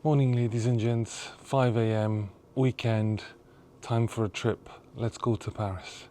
Morning, ladies and gents. 5 a.m. weekend, time for a trip. Let's go to Paris.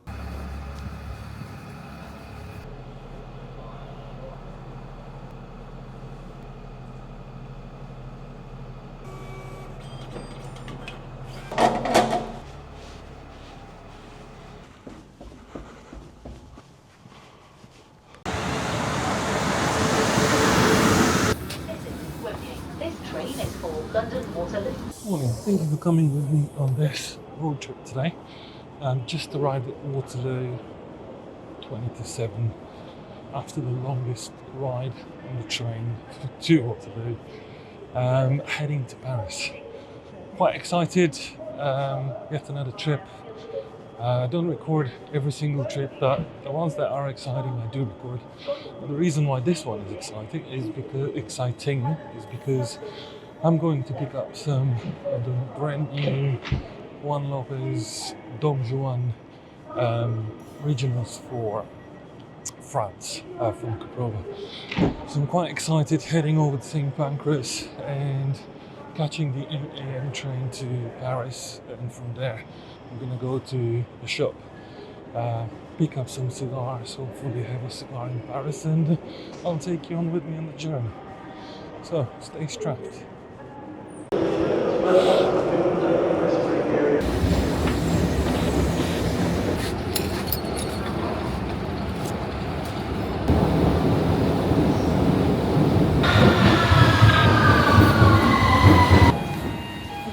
Morning, thank you for coming with me on this road trip today. Just arrived at Waterloo, 20 to 7, after the longest ride on the train to Waterloo, heading to Paris. Quite excited, yet another trip. I don't record every single trip, but the ones that are exciting I do record. But the reason why this one is exciting is because I'm going to pick up some of the brand new Juan Lopez Dom Juan regionals for France from Cubana. So I'm quite excited heading over to St. Pancras and catching the AM train to Paris, and from there I'm gonna go to the shop, pick up some cigars, hopefully have a cigar in Paris, and I'll take you on with me on the journey. So stay strapped.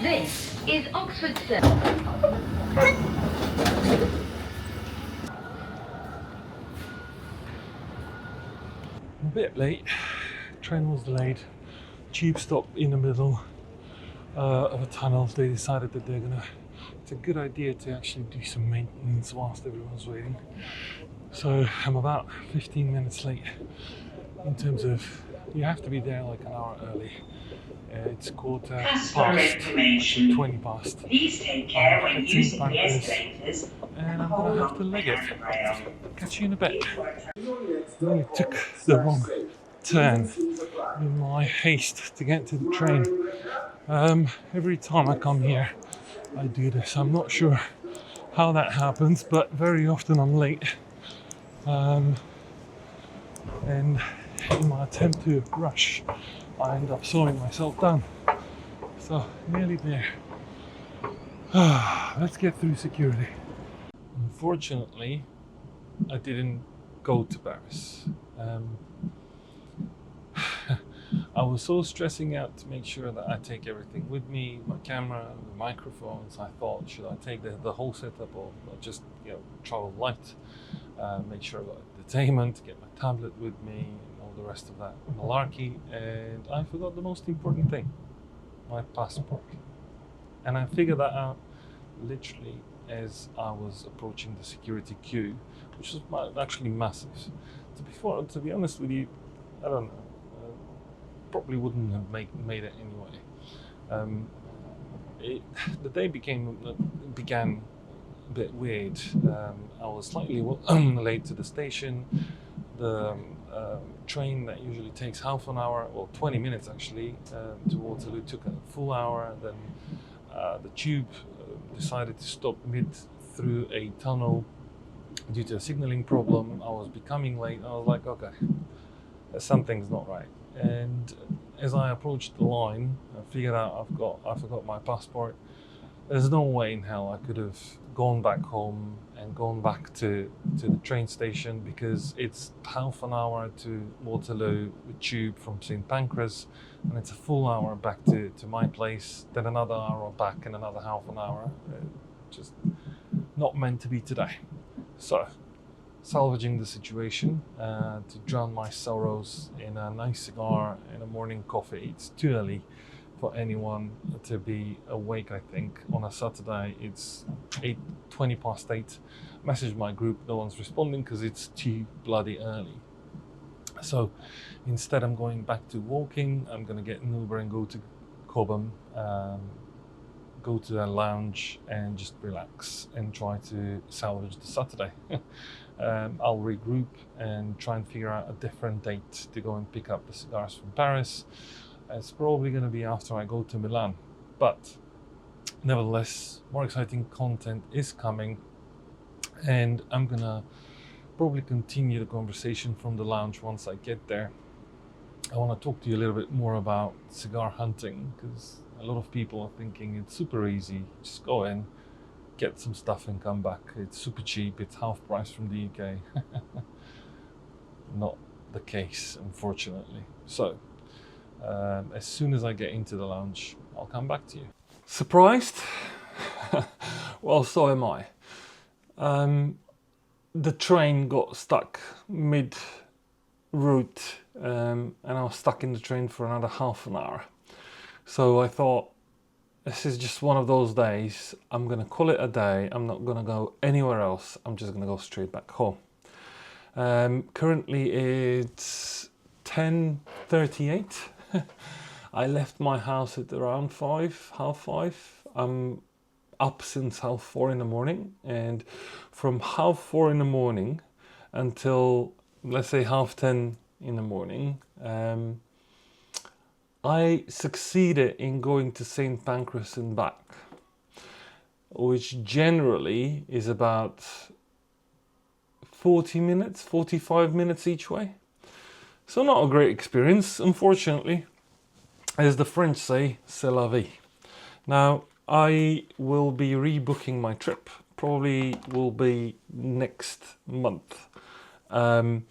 This is Oxford Circle. A bit late, train was delayed, tube stopped in the middle of a tunnel. They decided that it's a good idea to actually do some maintenance whilst everyone's waiting. So I'm about 15 minutes late in terms of, you have to be there like an hour early. It's quarter past, actually 20 past. Please take care when using the escalators, and I'm gonna have to leg it. Catch you in a bit. I only took the wrong turn in my haste to get to the train. Every time I come here, I do this. I'm not sure how that happens, but very often I'm late. And in my attempt to rush, I end up slowing myself down. So, nearly there. Let's get through security. Unfortunately, I didn't go to Paris. I was so stressing out to make sure that I take everything with me, my camera, the microphones. I thought, should I take the whole setup, or just travel light, make sure I got entertainment, get my tablet with me, and all the rest of that malarkey. And I forgot the most important thing, my passport. And I figured that out literally as I was approaching the security queue, which was actually massive. To be honest with you, I don't know. Probably wouldn't have made it anyway. The day began a bit weird. I was slightly late to the station. The train that usually takes half an hour, or 20 minutes actually, to Waterloo took a full hour. Then the tube decided to stop through a tunnel due to a signaling problem. I was becoming late. I was like, okay, something's not right. And as I approached the line, I figured out I forgot my passport. There's no way in hell I could have gone back home and gone back to the train station, because it's half an hour to Waterloo with tube from St. Pancras, and it's a full hour back to my place, then another hour back and another half an hour. Just not meant to be today. So, salvaging the situation to drown my sorrows in a nice cigar and a morning coffee. It's too early for anyone to be awake, I think. On a Saturday, it's 20 past 8. Message my group, no one's responding because it's too bloody early. So instead I'm going back to walking. I'm going to get an Uber and go to Cobham, go to a lounge and just relax and try to salvage the Saturday. I'll regroup and try and figure out a different date to go and pick up the cigars from Paris. It's probably going to be after I go to Milan, but nevertheless, more exciting content is coming, and I'm gonna probably continue the conversation from the lounge once I get there. I want to talk to you a little bit more about cigar hunting, because a lot of people are thinking it's super easy. Just go in, get some stuff and come back. It's super cheap. It's half price from the UK. Not the case, unfortunately. So as soon as I get into the lounge, I'll come back to you. Surprised? Well, so am I. The train got stuck mid-route, and I was stuck in the train for another half an hour. So I thought, this is just one of those days. I'm gonna call it a day. I'm not gonna go anywhere else. I'm just gonna go straight back home. Currently it's 10:38. I left my house at around 5, half 5. I'm up since half 4 in the morning, and from half 4 in the morning until, let's say, half 10 in the morning, I succeeded in going to St. Pancras and back, which generally is about 40 minutes, 45 minutes each way. So not a great experience, unfortunately. As the French say, c'est la vie. Now, I will be rebooking my trip. Probably will be next month. I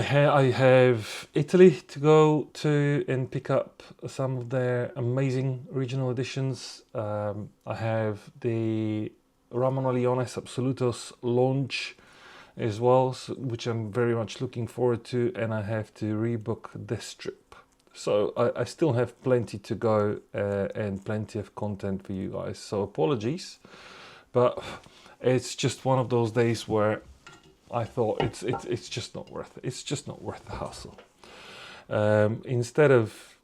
have Italy to go to and pick up some of their amazing regional editions. I have the Ramon Leones Absolutos launch as well, which I'm very much looking forward to, and I have to rebook this trip. So I still have plenty to go and plenty of content for you guys. So apologies, but it's just one of those days where I thought it's just not worth it. It's just not worth the hassle. Instead of,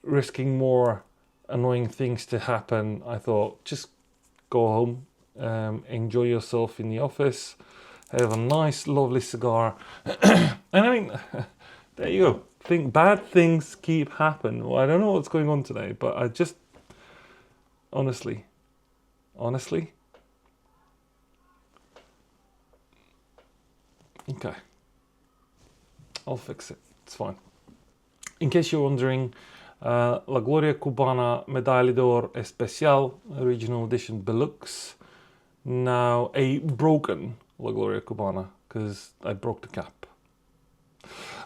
risking more annoying things to happen, I thought just go home, enjoy yourself in the office, have a nice, lovely cigar, and I mean, there you go. Bad things keep happening. Well, I don't know what's going on today, but I just honestly. Okay, I'll fix it. It's fine. In case you're wondering, La Gloria Cubana Medaille d'Or Especial Original Edition Deluxe. Now a broken La Gloria Cubana, because I broke the cap.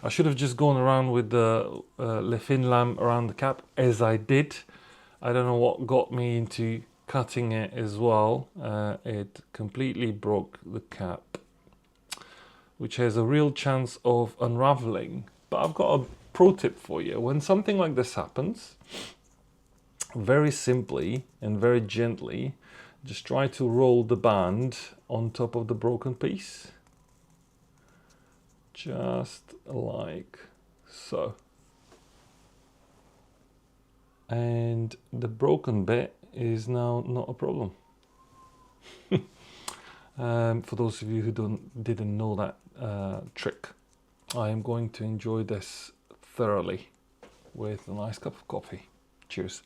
I should have just gone around with the Le Fin Lam around the cap, as I did. I don't know what got me into cutting it as well. It completely broke the cap, which has a real chance of unraveling. But I've got a pro tip for you. When something like this happens, very simply and very gently, just try to roll the band on top of the broken piece. Just like so. And the broken bit is now not a problem. For those of you who didn't know that trick, I am going to enjoy this thoroughly with a nice cup of coffee. Cheers.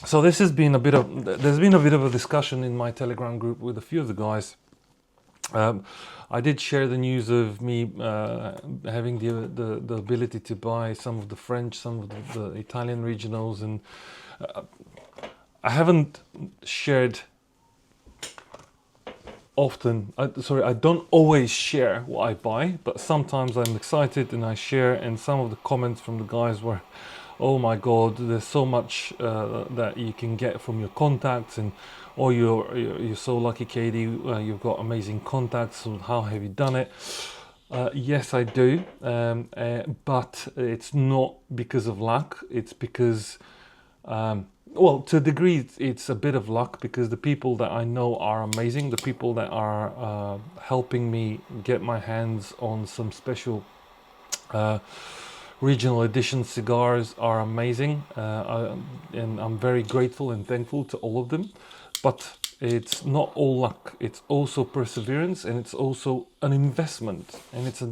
So this has been there's been a bit of a discussion in my Telegram group with a few of the guys. I did share the news of me having the ability to buy some of the French, some of the Italian regionals, and I haven't shared often. I don't always share what I buy, but sometimes I'm excited and I share, and some of the comments from the guys were, oh my god, there's so much that you can get from your contacts, and oh, you're so lucky, Katie, you've got amazing contacts, so how have you done it? Yes, I do, but it's not because of luck. It's because well, to a degree it's a bit of luck, because the people that I know are amazing. The people that are helping me get my hands on some special regional edition cigars are amazing, and I'm very grateful and thankful to all of them. But it's not all luck, it's also perseverance, and it's also an investment, and it's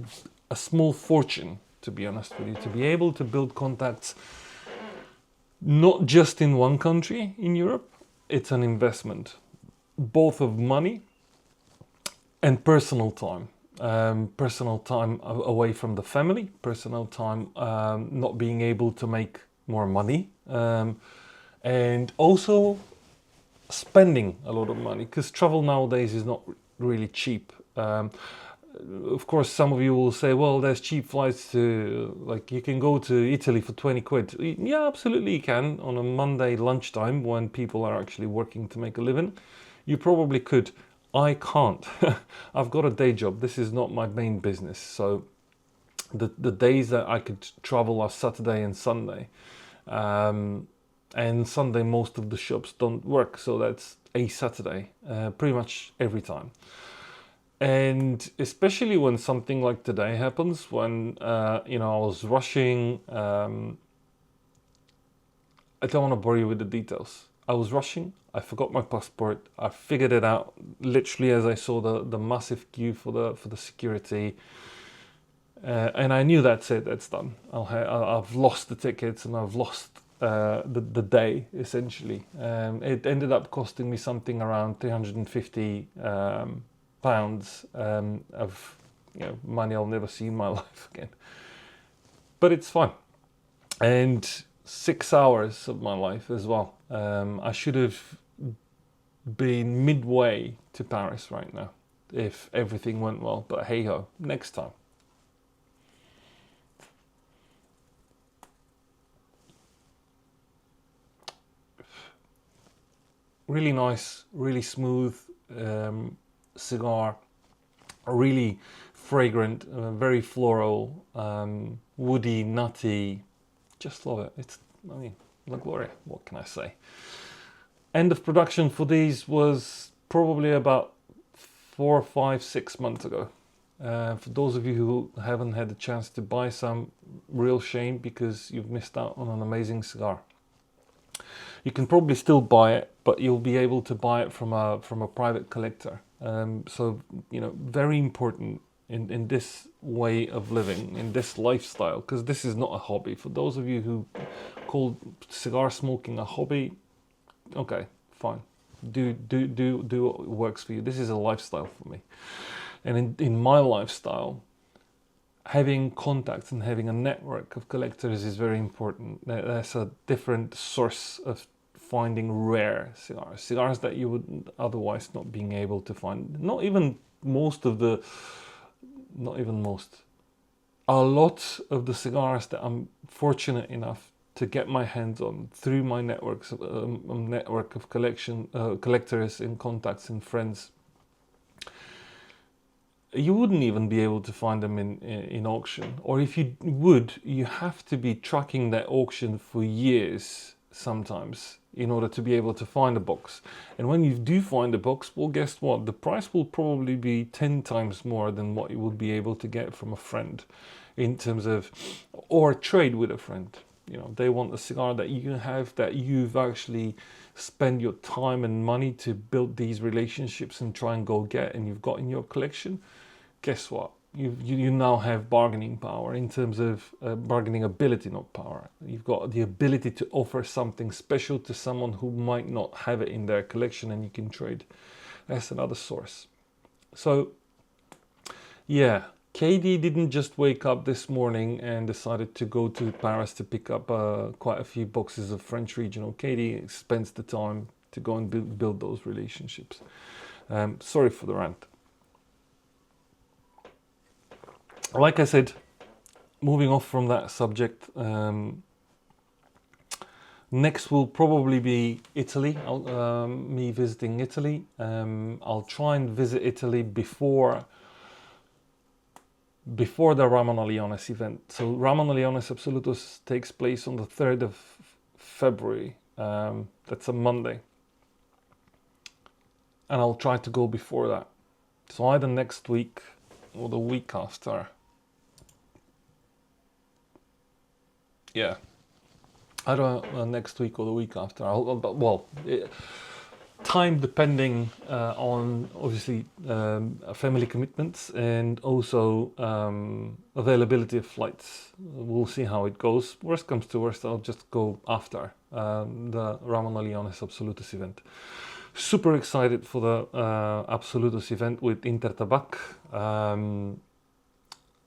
a small fortune, to be honest with you, to be able to build contacts not just in one country in Europe. It's an investment, both of money and personal time. Personal time away from the family, personal time not being able to make more money, and also spending a lot of money, because travel nowadays is not really cheap. Of course, some of you will say, well, there's cheap flights to, like, you can go to Italy for 20 quid. Yeah, absolutely you can. On a Monday lunchtime when people are actually working to make a living, you probably could. I can't. I've got a day job. This is not my main business. So the days that I could travel are Saturday and Sunday. And Sunday, most of the shops don't work. So that's a Saturday, pretty much every time. And especially when something like today happens, when, I was rushing. I don't want to bore you with the details. I was rushing. I forgot my passport. I figured it out literally as I saw the massive queue for the security, and I knew that's it. That's done. I've lost the tickets and I've lost the day essentially. It ended up costing me something around 350 pounds of money I'll never see in my life again. But it's fine. And 6 hours of my life as well. I should have been midway to Paris right now if everything went well, but hey ho, next time. Really nice, really smooth cigar, really fragrant, very floral, woody, nutty. Just love it. La Gloria, what can I say? End of production for these was probably about 4, 5, 6 months ago. For those of you who haven't had the chance to buy some, real shame, because you've missed out on an amazing cigar. You can probably still buy it, but you'll be able to buy it from a private collector. So very important in this way of living, in this lifestyle, because this is not a hobby. For those of you who call cigar smoking a hobby, okay, fine. Do what works for you. This is a lifestyle for me. And in my lifestyle, having contacts and having a network of collectors is very important. That's a different source of finding rare cigars that you would otherwise not being able to find. Not even most. A lot of the cigars that I'm fortunate enough to get my hands on through my network of collectors and contacts and friends, you wouldn't even be able to find them in auction. Or if you would, you have to be tracking that auction for years sometimes in order to be able to find a box. And when you do find a box, well, guess what? The price will probably be 10 times more than what you would be able to get from a friend in terms of, or trade with a friend. They want a cigar that you have, that you've actually spent your time and money to build these relationships and try and go get, and you've got in your collection. Guess what? You now have bargaining power in terms of bargaining ability, not power. You've got the ability to offer something special to someone who might not have it in their collection, and you can trade. That's another source. So, yeah, KD didn't just wake up this morning and decided to go to Paris to pick up quite a few boxes of French regional. KD spends the time to go and build those relationships. Sorry for the rant. Like I said, moving off from that subject, next will probably be Italy. Me visiting Italy. I'll try and visit Italy before the Ramon Aliones event. So Ramon Aliones Absolutos takes place on the 3rd of February. That's a Monday. And I'll try to go before that. So either next week or the week after. Yeah. I don't know, next week or the week after. time depending on obviously family commitments and also availability of flights. We'll see how it goes. Worst comes to worst, I'll just go after the Ramon Leones Absolutus event. Super excited for the Absolutus event with Intertabac.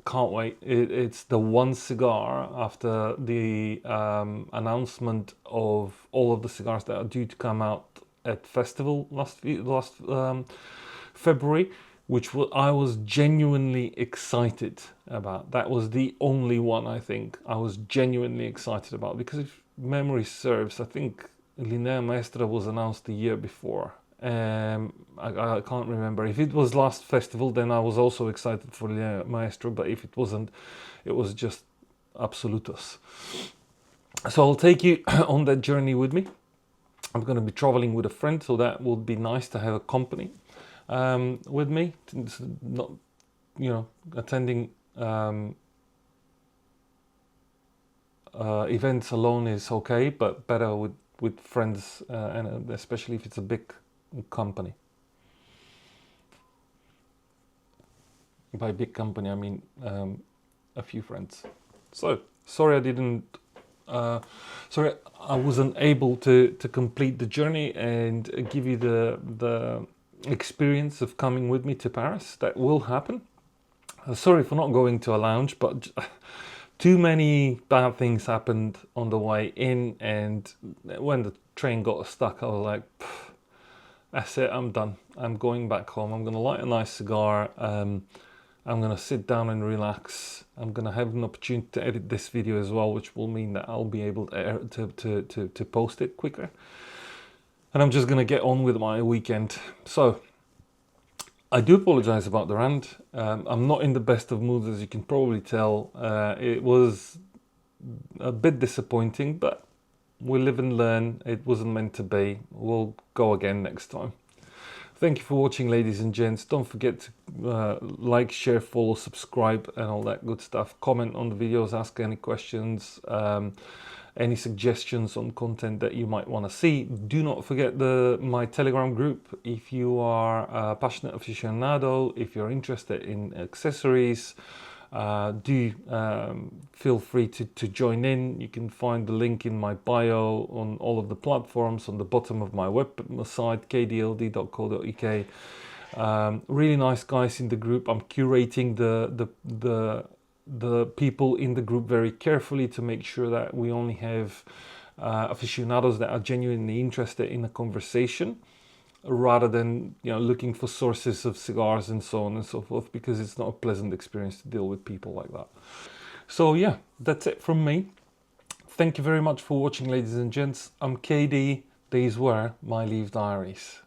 Can't wait. It's the one cigar after the announcement of all of the cigars that are due to come out at festival last February, which I was genuinely excited about. That was the only one I think I was genuinely excited about, because if memory serves, I think Linea Maestra was announced the year before. I can't remember. If it was last festival, then I was also excited for Linea Maestra, but if it wasn't, it was just Absolutus. So I'll take you on that journey with me. I'm going to be traveling with a friend, so that would be nice to have a company with me. It's not, you know, attending events alone is okay, but better with friends, and especially if it's a big company. By big company, I mean a few friends. So sorry I wasn't able to complete the journey and give you the experience of coming with me to Paris. That will happen. Sorry for not going to a lounge, but too many bad things happened on the way in, and when the train got stuck, I was like, that's it, I'm done. I'm going back home. I'm gonna light a nice cigar. I'm gonna sit down and relax. I'm gonna have an opportunity to edit this video as well, which will mean that I'll be able to post it quicker. And I'm just gonna get on with my weekend. So I do apologize about the rant. I'm not in the best of moods, as you can probably tell. It was a bit disappointing, but we live and learn. It wasn't meant to be. We'll go again next time. Thank you for watching, ladies and gents. Don't forget to like, share, follow, subscribe, and all that good stuff. Comment on the videos, ask any questions, any suggestions on content that you might want to see. Do not forget my Telegram group. If you are a passionate aficionado, if you're interested in accessories, do feel free to join in. You can find the link in my bio on all of the platforms, on the bottom of my website, kdld.co.uk. Really nice guys in the group. I'm curating the people in the group very carefully to make sure that we only have aficionados that are genuinely interested in a conversation, rather than, you know, looking for sources of cigars and so on and so forth, because it's not a pleasant experience to deal with people like that. So yeah, that's it from me. Thank you very much for watching, ladies and gents. I'm KD. These were my Leaf Diaries.